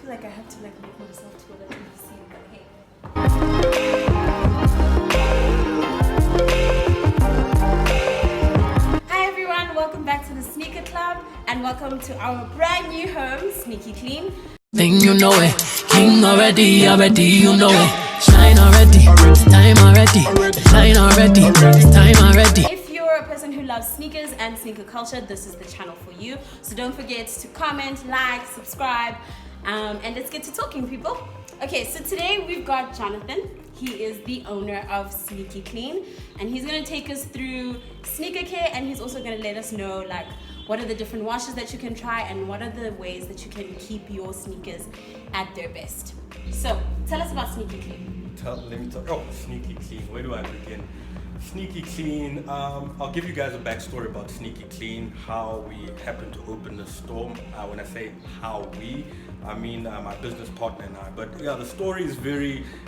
feel like I have to like make myself taller to be seen, but hey. Hi everyone, welcome back to the Sneaker Club and welcome to our brand new home, Sneaky Clean. Thing you know it, king already, you know it. Shine already, it's time already. Shine already, it's time already. If you're a person who loves sneakers and sneaker culture, this is the channel for you. So don't forget to comment, like, subscribe, and let's get to talking, people. Okay, so today we've got Jonathan. He is the owner of Sneaky Clean, and he's gonna take us through sneaker care, and he's also gonna let us know like what are the different washes that you can try and what are the ways that you can keep your sneakers at their best. So tell us about Sneaky Clean. Let me talk. Oh, Sneaky Clean. Where do I begin? Sneaky Clean. I'll give you guys a backstory about Sneaky Clean, how we happened to open the store. When I say how we, I mean my business partner and I. But yeah, the story is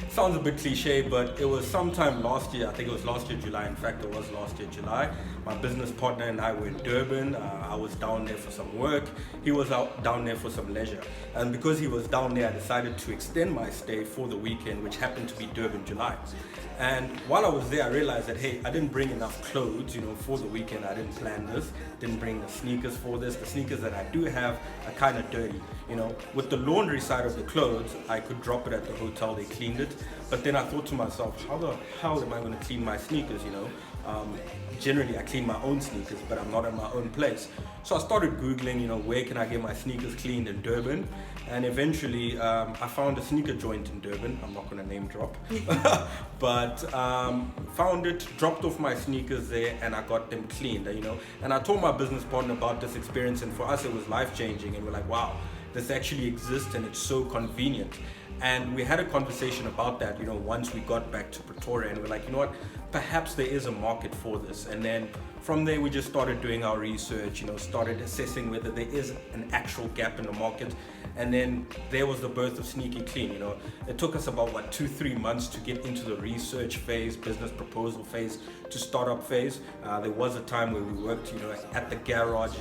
sounds a bit cliche, but it was sometime last year. I think it was last year July. In fact, it was last year July. My business partner and I were in Durban. I was down there for some work. He was out down there for some leisure. And because he was down there, I decided to extend my stay for the weekend, which happened to be Durban July. And while I was there, I realized that, hey, I didn't bring enough clothes, for the weekend. I didn't plan this, didn't bring the sneakers for this. The sneakers that I do have are kind of dirty, With the laundry side of the clothes, I could drop it at the hotel, they cleaned it. But then I thought to myself, how the hell am I going to clean my sneakers, Generally, I clean my own sneakers, but I'm not in my own place. So I started Googling, where can I get my sneakers cleaned in Durban? And eventually, I found a sneaker joint in Durban. I'm not going to name drop. But found it, dropped off my sneakers there, and I got them cleaned, And I told my business partner about this experience, and for us, it was life-changing. And we're like, wow, this actually exists, and it's so convenient. And we had a conversation about that, once we got back to Pretoria, and we're like, you know what, perhaps there is a market for this. And then from there, we just started doing our research, started assessing whether there is an actual gap in the market. And then there was the birth of Sneaky Clean, It took us about, 2-3 months to get into the research phase, business proposal phase, to startup phase. There was a time where we worked, at the garage,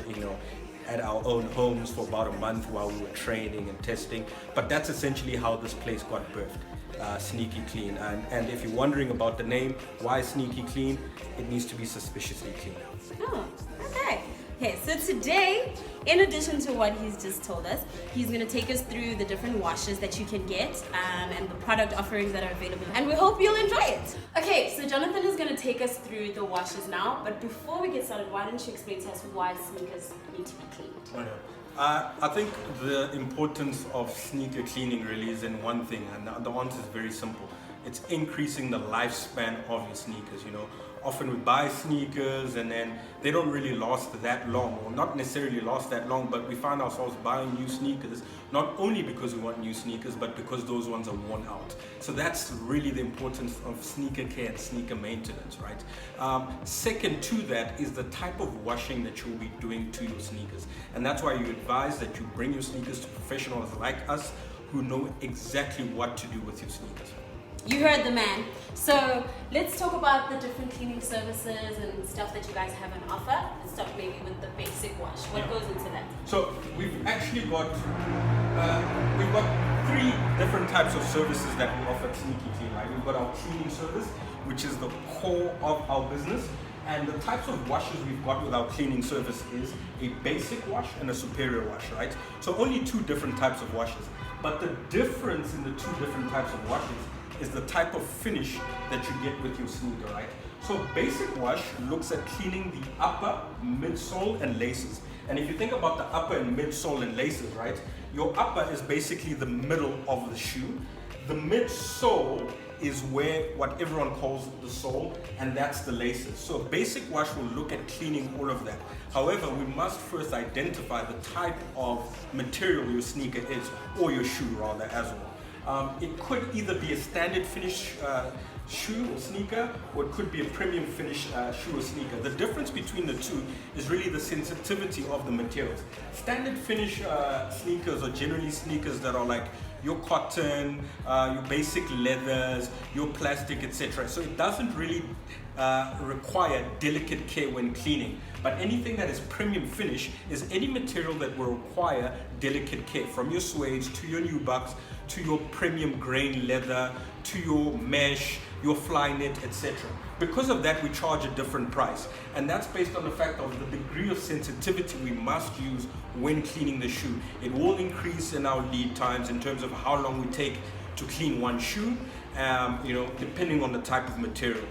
at our own homes for about a month while we were training and testing. But that's essentially how this place got birthed, Sneaky Clean. And if you're wondering about the name, why Sneaky Clean? It needs to be suspiciously clean. Oh, okay. Okay, so today, in addition to what he's just told us, he's going to take us through the different washes that you can get and the product offerings that are available. And we hope you'll enjoy it. Okay, so Jonathan is going to take us through the washes now. But before we get started, why don't you explain to us why sneakers need to be cleaned? I think the importance of sneaker cleaning really is in one thing, and the answer is very simple. It's increasing the lifespan of your sneakers, Often we buy sneakers and then they don't really last that long, or not necessarily last that long, but we find ourselves buying new sneakers, not only because we want new sneakers, but because those ones are worn out. So that's really the importance of sneaker care and sneaker maintenance, right? Second to that is the type of washing that you'll be doing to your sneakers. And that's why you advise that you bring your sneakers to professionals like us who know exactly what to do with your sneakers. You heard the man. So let's talk about the different cleaning services and stuff that you guys have on offer. Let's start maybe with the basic wash. What goes into that? So we've actually got 3 different types of services that we offer at Sneaky Clean. Right? We've got our cleaning service, which is the core of our business. And the types of washes we've got with our cleaning service is a basic wash and a superior wash, right? So only 2 different types of washes. But the difference in the 2 different types of washes is the type of finish that you get with your sneaker, right? So basic wash looks at cleaning the upper, midsole, and laces. And if you think about the upper and midsole and laces, right? Your upper is basically the middle of the shoe. The midsole is where what everyone calls the sole, and that's the laces. So basic wash will look at cleaning all of that. However, we must first identify the type of material your sneaker is, or your shoe rather, as well. It could either be a standard finish shoe or sneaker, or it could be a premium finish shoe or sneaker. The difference between the two is really the sensitivity of the materials. Standard finish sneakers are generally sneakers that are like your cotton, your basic leathers, your plastic, etc. So it doesn't really require delicate care when cleaning. But anything that is premium finish is any material that will require delicate care, from your suedes to your nubucks to your premium grain leather to your mesh, your fly knit, etc. Because of that, we charge a different price, and that's based on the fact of the degree of sensitivity we must use when cleaning the shoe. It will increase in our lead times in terms of how long we take to clean one shoe, depending on the type of material.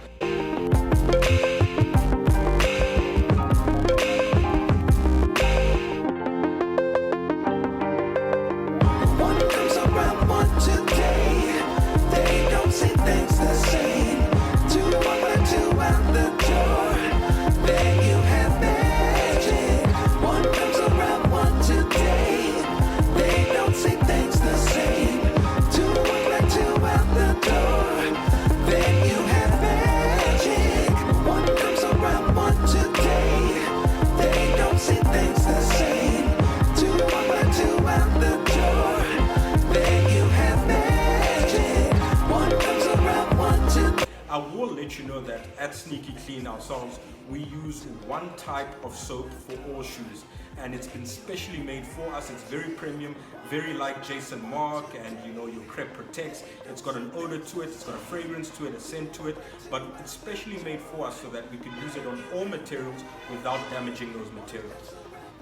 I will let you know that at Sneaky Clean ourselves, we use one type of soap for all shoes, and it's been specially made for us. It's very premium, very like Jason Mark and your Crep Protects. It's got an odor to it, it's got a fragrance to it, a scent to it, but it's specially made for us so that we can use it on all materials without damaging those materials.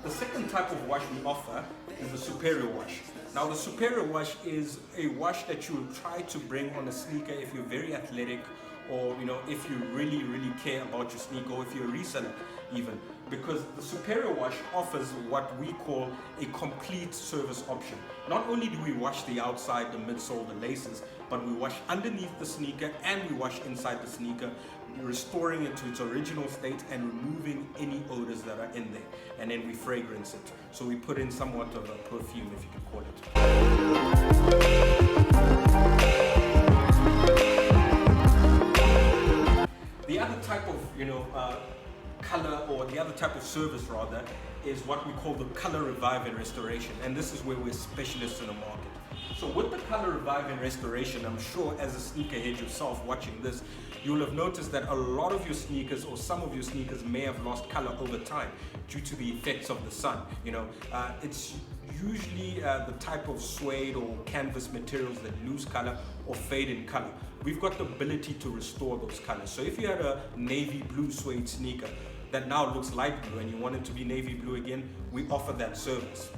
The second type of wash we offer is the Superior Wash. Now the Superior Wash is a wash that you will try to bring on a sneaker if you're very athletic, or if you really care about your sneaker, or if you're a reseller even, because the Superior Wash offers what we call a complete service option. Not only do we wash the outside, the midsole, the laces, but we wash underneath the sneaker and we wash inside the sneaker, restoring it to its original state and removing any odors that are in there, and then we fragrance it. So we put in somewhat of a perfume, if you can call it. The other type of color, or the other type of service rather, is what we call the color revive and restoration, and this is where we're specialists in the market. So with the color revive and restoration, I'm sure as a sneakerhead yourself watching this, you'll have noticed that a lot of your sneakers, or some of your sneakers, may have lost color over time due to the effects of the sun. It's usually the type of suede or canvas materials that lose color or fade in color. We've got the ability to restore those colors. So if you had a navy blue suede sneaker that now looks light blue and you want it to be navy blue again, we offer that service.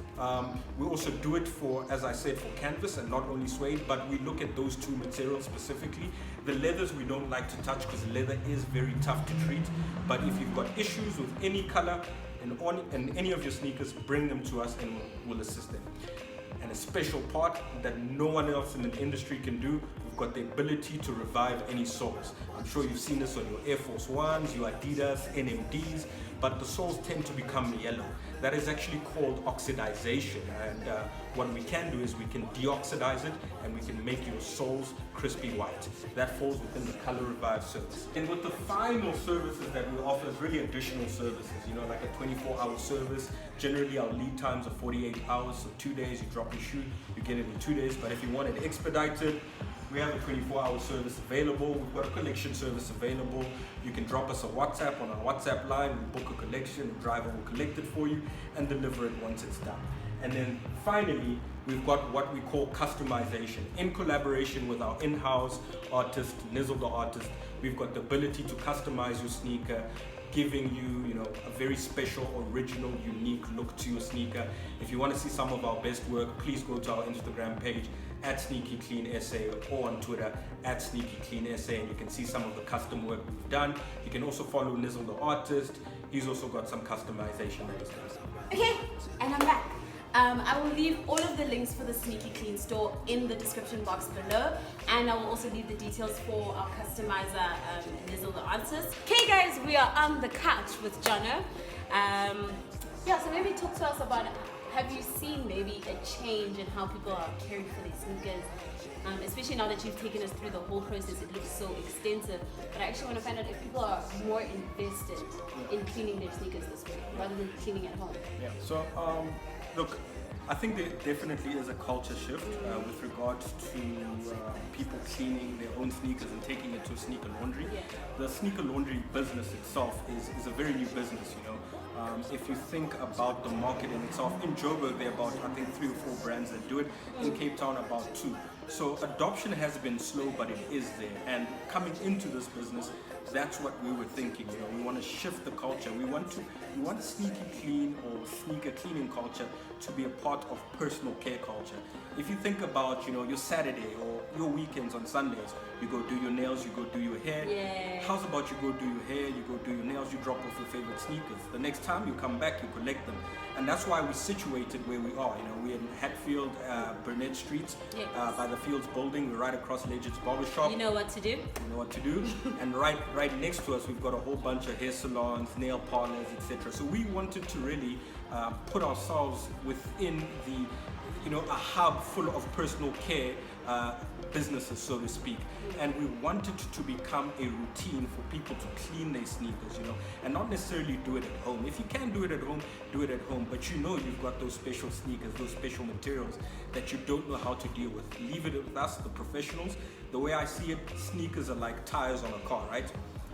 We also do it for, as I said, for canvas and not only suede, but we look at those two materials specifically. The leathers we don't like to touch because leather is very tough to treat, but if you've got issues with any color in any of your sneakers, bring them to us and we'll assist them. And a special part that no one else in the industry can do, we've got the ability to revive any soles. I'm sure you've seen this on your Air Force Ones, your Adidas, NMDs, but the soles tend to become yellow. That is actually called oxidization, and what we can do is we can deoxidize it and we can make your soles crispy white. That falls within the color revive service. And with the final services that we offer is really additional services, like a 24-hour service. Generally our lead times are 48 hours, so 2 days, you drop your shoe, you get it in 2 days. But if you want it expedited, we have a 24-hour service available. We've got a collection service available. You can drop us a WhatsApp on our WhatsApp line, we book a collection, the driver will collect it for you and deliver it once it's done. And then finally, we've got what we call customization. In collaboration with our in-house artist, Nizzle the Artist, we've got the ability to customize your sneaker, giving you, a very special, original, unique look to your sneaker. If you want to see some of our best work, please go to our Instagram page at Sneaky Clean SA, or on Twitter at Sneaky Clean SA, and you can see some of the custom work we've done. You can also follow Nizzle the Artist. He's also got some customization that he's done. Okay, and I'm back. I will leave all of the links for the Sneaky Clean store in the description box below, and I will also leave the details for our customizer, Nizzle the Artist. Okay guys, we are on the couch with Jono. So maybe talk to us about have you seen maybe a change in how people are caring for their sneakers? Especially now that you've taken us through the whole process, it looks so extensive. But I actually want to find out if people are more invested in cleaning their sneakers this way rather than cleaning at home. Yeah. So look, I think there definitely is a culture shift with regards to people cleaning their own sneakers and taking it to sneaker laundry. Yeah. The sneaker laundry business itself is a very new business, you know. If you think about the market in itself, in Joburg there are about, I think, 3 or 4 brands that do it. In Cape Town, about 2. So adoption has been slow, but it is there. And coming into this business, that's what we were thinking. You know, we want to shift the culture. We want sneaky clean or sneaker cleaning culture to be a part of personal care culture. If you think about, you know, your Saturday or your weekends on Sundays, you go do your nails, you go do your hair. Yeah. How's about you go do your hair, you go do your nails, you drop off your favorite sneakers. The next time you come back, you collect them. And that's why we're situated where we are. You know, we're in Hatfield, Burnett streets, yes. By the Fields building. We're right across Legends Barber Shop. You know what to do. You know what to do. And right next to us, we've got a whole bunch of hair salons, nail parlors, etc. So we wanted to really put ourselves within the, you know, a hub full of personal care businesses, so to speak. And we wanted to become a routine for people to clean their sneakers, you know, and not necessarily do it at home. If you can do it at home, do it at home. But you know you've got those special sneakers, those special materials that you don't know how to deal with. Leave it with us, the professionals. The way I see it, sneakers are like tires on a car, right?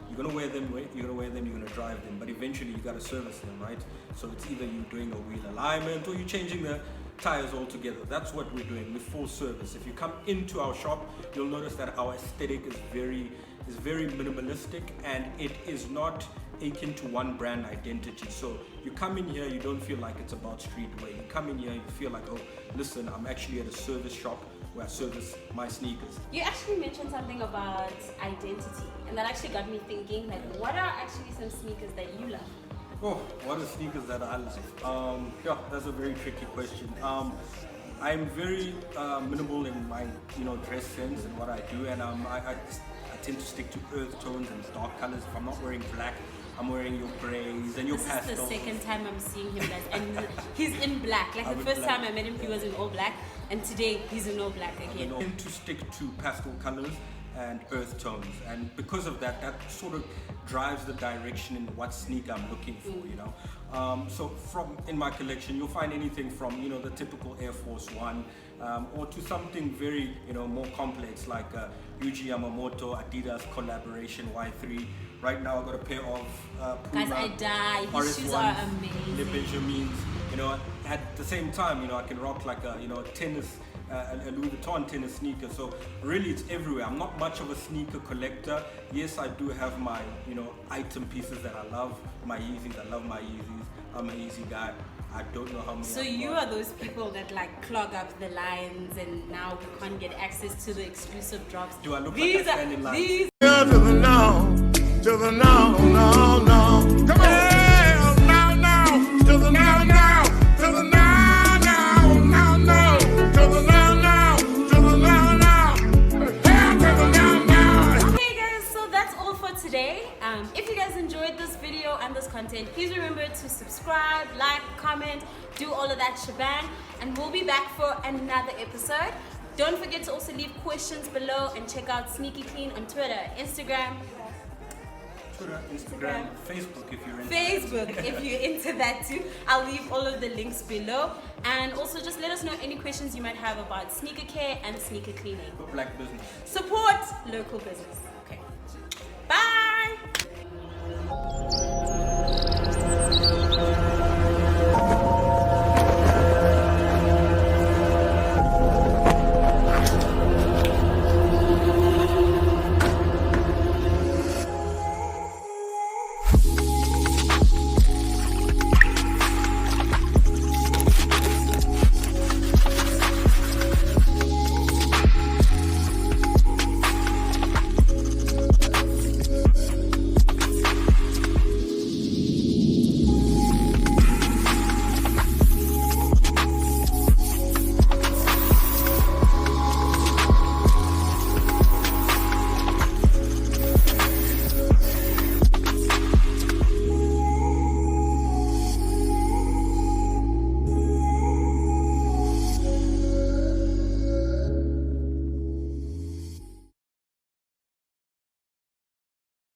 You're gonna wear them, you're gonna drive them, but eventually you gotta service them, right? So it's either you're doing a wheel alignment or you're changing the tires altogether. That's what we're doing with full service. If you come into our shop, you'll notice that our aesthetic is very minimalistic, and it is not akin to one brand identity. So you come in here, you don't feel like it's about streetwear. You come in here, you feel like, oh, listen, I'm actually at a service shop where I service my sneakers. You actually mentioned something about identity, and that actually got me thinking, like, what are actually some sneakers that you love? Oh, what are sneakers that I love? Yeah, that's a very tricky question. I'm very minimal in my, you know, dress sense and what I do, and I tend to stick to earth tones and dark colors. If I'm not wearing black, I'm wearing your grays and your pastels. This is the second time I'm seeing him, guys, and he's in black. Like the first time I met him, he was in all black, and today he's in all black again. I tend to stick to pastel colors and earth tones, and because of that, that sort of drives the direction in what sneaker I'm looking for, you know. So from in my collection, you'll find anything from, you know, the typical Air Force One, or to something very, you know, more complex like Yuji Yamamoto Adidas collaboration Y3. Right now I've got a pair of Puma, guys, I die. His shoes are amazing. Le Benjamins. You know, at the same time, you know, I can rock like a, you know, tennis. A Louis Vuitton tennis sneaker. So really it's everywhere. I'm not much of a sneaker collector. Yes, I do have my, you know, item pieces that I love. My Yeezys, I love my Yeezys. I'm an Yeezy guy. I don't know how many. So you are those people that like clog up the lines, and now we can't get access to the exclusive drops. Do I look like I stand in line? These To the no, to the no, no, no. Come on. Yeah, no, no, to the no, no, to the no, no, no, no, to the no, no, to the no, no, yeah, to the no, no. Okay guys, so that's all for today. If you guys enjoyed this video and this content, please remember to subscribe, like, comment, do all of that shebang, and we'll be back for another episode. Don't forget to also leave questions below, and check out Sneaky Clean on Twitter, Instagram, Facebook if you're into Facebook if you're into that too. I'll leave all of the links below, and also just let us know any questions you might have about sneaker care and sneaker cleaning. black business. Support local business. Okay, bye.